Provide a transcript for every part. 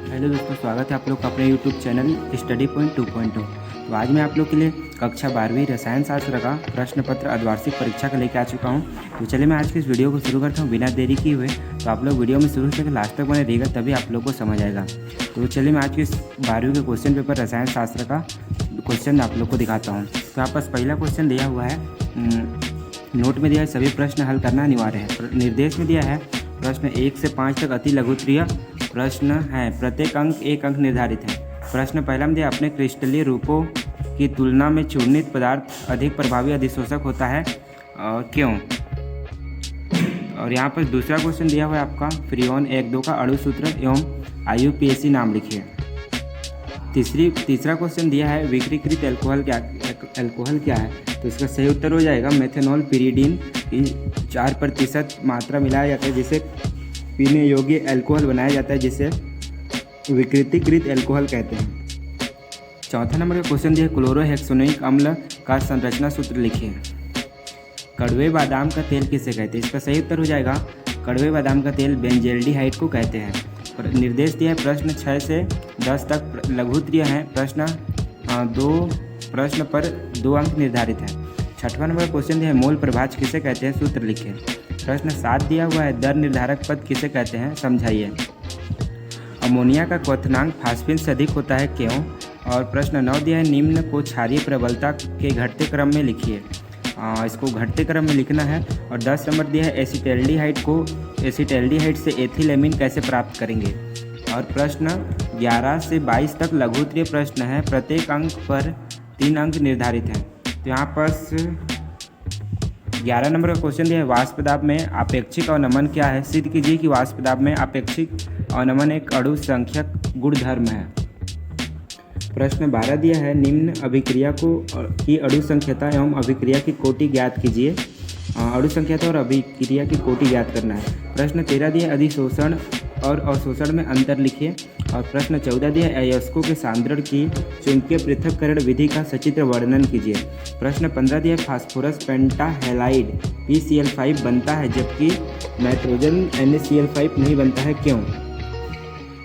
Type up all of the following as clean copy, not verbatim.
Hello दोस्तों, स्वागत है आप लोग का अपने यूट्यूब चैनल स्टडी पॉइंट 2.2। तो आज मैं आप लोग के लिए कक्षा 12वीं रसायन शास्त्र का प्रश्न पत्र अर्धवार्षिक परीक्षा का लेकर आ चुका हूं। तो चलिए मैं आज की इस वीडियो को शुरू करता हूं बिना देरी किए हुए। तो आप लोग वीडियो में शुरू से लास्ट तक बने रहिएगा, तभी आप लोग को समझ आएगा। तो चलिए मैं आज की इस 12वीं के क्वेश्चन पेपर रसायन शास्त्र का क्वेश्चन आप लोग को दिखाता हूँ। तो आप पास पहला क्वेश्चन दिया हुआ है, नोट में दिया है सभी प्रश्न हल करना अनिवार्य है। निर्देश में दिया है प्रश्न 1 से 5 तक अति लघुत्तरीय प्रश्न है, प्रत्येक अंक 1 अंक निर्धारित है। प्रश्न पहला में दिया अपने क्रिस्टलीय रूपों की तुलना में चूर्णित पदार्थ अधिक प्रभावी अधिशोषक होता है और क्यों। और यहाँ पर दूसरा क्वेश्चन दिया हुआ है आपका फ्रीऑन 1-2 का अणु सूत्र एवं IUPAC नाम लिखिए। तीसरा क्वेश्चन दिया है विक्रीकृत एल्कोहल क्या है। तो इसका सही उत्तर हो जाएगा मेथनॉल पिरीडीन की 4% मात्रा मिलाया जाता है, जिसे पीने योग्य एल्कोहल बनाया जाता है, जिसे विकृतीकृत एल्कोहल कहते हैं। चौथा नंबर का क्वेश्चन दिया है क्लोरोहेक्सोनिक अम्ल का संरचना सूत्र लिखिए। कड़वे बादाम का तेल किसे कहते हैं। इसका सही उत्तर हो जाएगा कड़वे बादाम का तेल बेंजल्डिहाइड को कहते हैं। निर्देश दिया है प्रश्न 6 से 10 तक लघुत्तरीय हैं। प्रश्न पर 2 अंक निर्धारित हैं। छठवां नंबर क्वेश्चन दिया है मोल प्रभाज किसे कहते हैं, सूत्र लिखिए। प्रश्न 7 दिया हुआ है दर निर्धारक पद किसे कहते हैं, समझाइए। अमोनिया का क्वथनांक फास्फिन से अधिक होता है, क्यों। और प्रश्न 9 दिया है निम्न को क्षारीय प्रबलता के घटते क्रम में लिखिए। इसको घटते क्रम में लिखना है। और 10 नंबर दिया है एसिटैल्डिहाइड से एथिलेमिन कैसे प्राप्त करेंगे। और प्रश्न 11 से 22 तक लघुत्तरीय प्रश्न है, प्रत्येक अंक पर 3 अंक निर्धारित हैं। तो यहाँ पर 11 नंबर का क्वेश्चन दिया है वाष्प दाब में आपेक्षिक अवनमन क्या है। सिद्ध कीजिए कि वाष्प दाब में आपेक्षिक अवनमन एक अणु संख्यक गुणधर्म है। प्रश्न 12 दिया है निम्न अभिक्रिया की अणु संख्यता एवं अभिक्रिया की कोटि ज्ञात कीजिए। अणु संख्यता और अभिक्रिया की कोटि ज्ञात करना है। प्रश्न 13 दिया अधिशोषण और अवशोषण में अंतर लिखिए। और प्रश्न 14 दिया अयस्कों के सांद्रण की चुंबकीय पृथक्करण विधि का सचित्र वर्णन कीजिए। प्रश्न 15 दिया फास्फोरस पेंटाहेलाइड PCl5 बनता है, जबकि नाइट्रोजन NaCl5 नहीं बनता है, क्यों।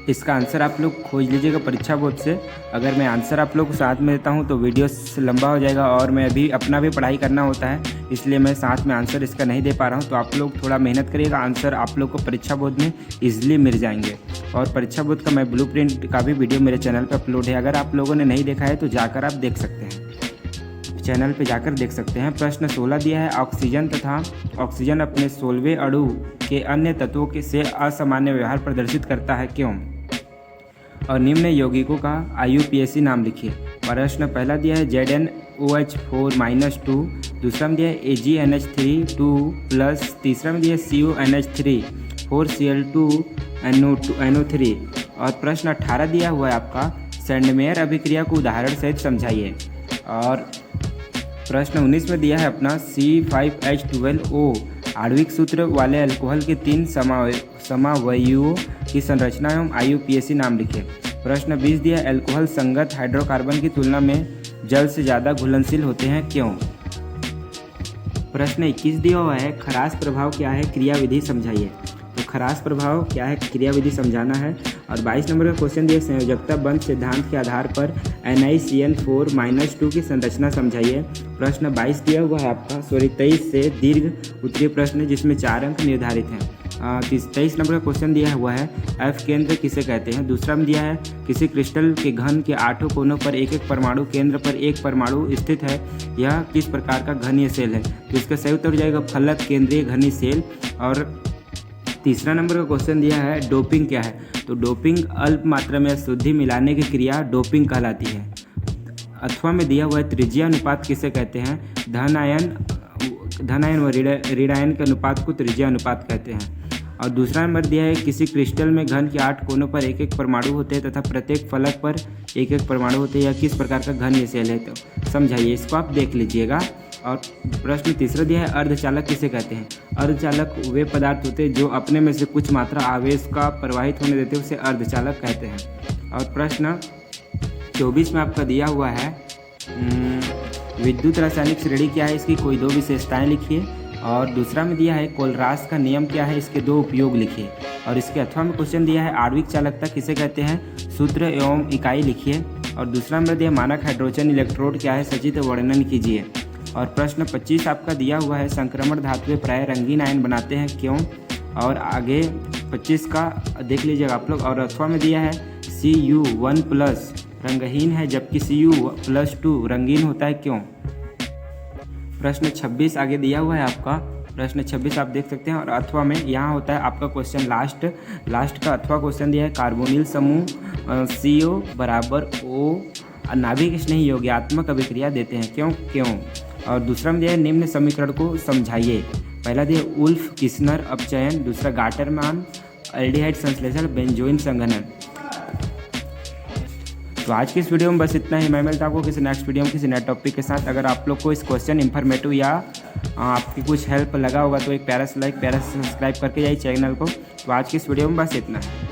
इसका आंसर आप लोग खोज लीजिएगा परीक्षा बोर्ड से। अगर मैं आंसर आप लोग को साथ में देता हूं तो वीडियो लंबा हो जाएगा और मैं अभी अपना भी पढ़ाई करना होता है, इसलिए मैं साथ में आंसर इसका नहीं दे पा रहा हूं। तो आप लोग थोड़ा मेहनत करिएगा, आंसर आप लोग को परीक्षा बोर्ड में ईजिली मिल जाएंगे। और परीक्षा बोर्ड का मैं ब्लूप्रिंट का भी वीडियो मेरे चैनल पर अपलोड है, अगर आप लोगों ने नहीं देखा है तो जाकर आप देख सकते हैं, चैनल पर जाकर देख सकते हैं। प्रश्न 16 दिया है ऑक्सीजन अपने 16वें अणु के अन्य तत्वों के से असामान्य व्यवहार प्रदर्शित करता है, क्यों। और निम्न यौगिकों का IUPAC नाम लिखिए। प्रश्न पहला दिया है ZnOH4-2, दूसरा में दिया है AgNH3 तीसरा में दिया है CuNH3 4Cl2NO3। और प्रश्न 18 दिया हुआ है आपका सैंडमेयर अभिक्रिया को उदाहरण सहित समझाइए। और प्रश्न 19 में दिया है अपना C5H12O आणविक सूत्र वाले अल्कोहल के 3 समावयवों की संरचना एवं IUPAC नाम लिखिए। प्रश्न 20 दिया अल्कोहल संगत हाइड्रोकार्बन की तुलना में जल से ज़्यादा घुलनशील होते हैं, क्यों। प्रश्न 21 दिया हुआ है खराश प्रभाव क्या है, क्रियाविधि समझाइए। तो खराश प्रभाव क्या है, क्रियाविधि समझाना है। और 22 नंबर का क्वेश्चन दिया संयोजकता बंध सिद्धांत के आधार पर NiCN4-2 की संरचना समझाइए। प्रश्न 22 दिया हुआ है आपका 23 से दीर्घ उत्तरीय प्रश्न जिसमें 4 अंक निर्धारित हैं। 23 नंबर का क्वेश्चन दिया हुआ है F केंद्र किसे कहते हैं। दूसरा में दिया है किसी क्रिस्टल के घन के 8 कोनों पर एक परमाणु केंद्र पर एक परमाणु स्थित है, यह किस प्रकार का घनीय सेल है। तो इसका सही उत्तर हो जाएगा फलक केंद्रीय घनीय सेल। और तीसरा नंबर का क्वेश्चन दिया है डोपिंग क्या है। तो डोपिंग अल्प मात्रा में अशुद्धि मिलाने की क्रिया डोपिंग कहलाती है। अथवा में दिया हुआ है त्रिज्या अनुपात किसे कहते हैं। धन आयन व ऋण आयन के अनुपात को त्रिज्या अनुपात कहते हैं। और दूसरा नंबर दिया है किसी क्रिस्टल में घन के 8 कोनों पर एक एक परमाणु होते हैं तथा प्रत्येक फलक पर एक एक परमाणु होते हैं, यह किस प्रकार का घन ये सेल है, तो समझाइए। इसको आप देख लीजिएगा। और प्रश्न तीसरा दिया है अर्धचालक किसे कहते हैं। अर्धचालक वे पदार्थ होते हैं जो अपने में से कुछ मात्रा आवेश का प्रवाहित होने देते हैं, उसे अर्धचालक कहते हैं। और प्रश्न 24 में आपका दिया हुआ है विद्युत रासायनिक श्रेणी क्या है, इसकी कोई 2 विशेषताएं लिखिए। और दूसरा में दिया है कोलरास का नियम क्या है, इसके 2 उपयोग लिखिए। और इसके अथवा में क्वेश्चन दिया है आणविक चालकता किसे कहते हैं, सूत्र एवं इकाई लिखिए। और दूसरा नंबर दिया मानक हाइड्रोजन इलेक्ट्रोड क्या है, सचित्र वर्णन कीजिए। और प्रश्न 25 आपका दिया हुआ है संक्रमण धातुएं प्राय रंगीन आयन बनाते हैं क्यों। और आगे 25 का देख लीजिएगा आप लोग। और अथवा में दिया है Cu1+ रंगहीन है जबकि Cu+2 रंगीन होता है क्यों। प्रश्न 26 आगे दिया हुआ है आपका, प्रश्न 26 आप देख सकते हैं। और अथवा में यहाँ होता है आपका क्वेश्चन लास्ट का अथवा क्वेश्चन दिया है कार्बोनिल समूह CO = O नाभिक स्नेही योग्यात्मक अभिक्रिया देते हैं क्यों। और दूसरा में दिया है निम्न समीकरण को समझाइए। पहला दिया उल्फ किस्नर अपचयन, दूसरा गाटरमान एल्डिहाइड संश्लेषण, बेंजोइन संघनन। तो आज की इस वीडियो में बस इतना ही। मैं मिलता हूँ आपको किसी नेक्स्ट वीडियो में किसी नए टॉपिक के साथ। अगर आप लोग को इस क्वेश्चन इन्फॉर्मेटिव या आपकी कुछ हेल्प लगा होगा तो एक प्यारा सा लाइक, प्यारा सा सब्सक्राइब करके जाइए चैनल को। तो आज की इस वीडियो में बस इतना है।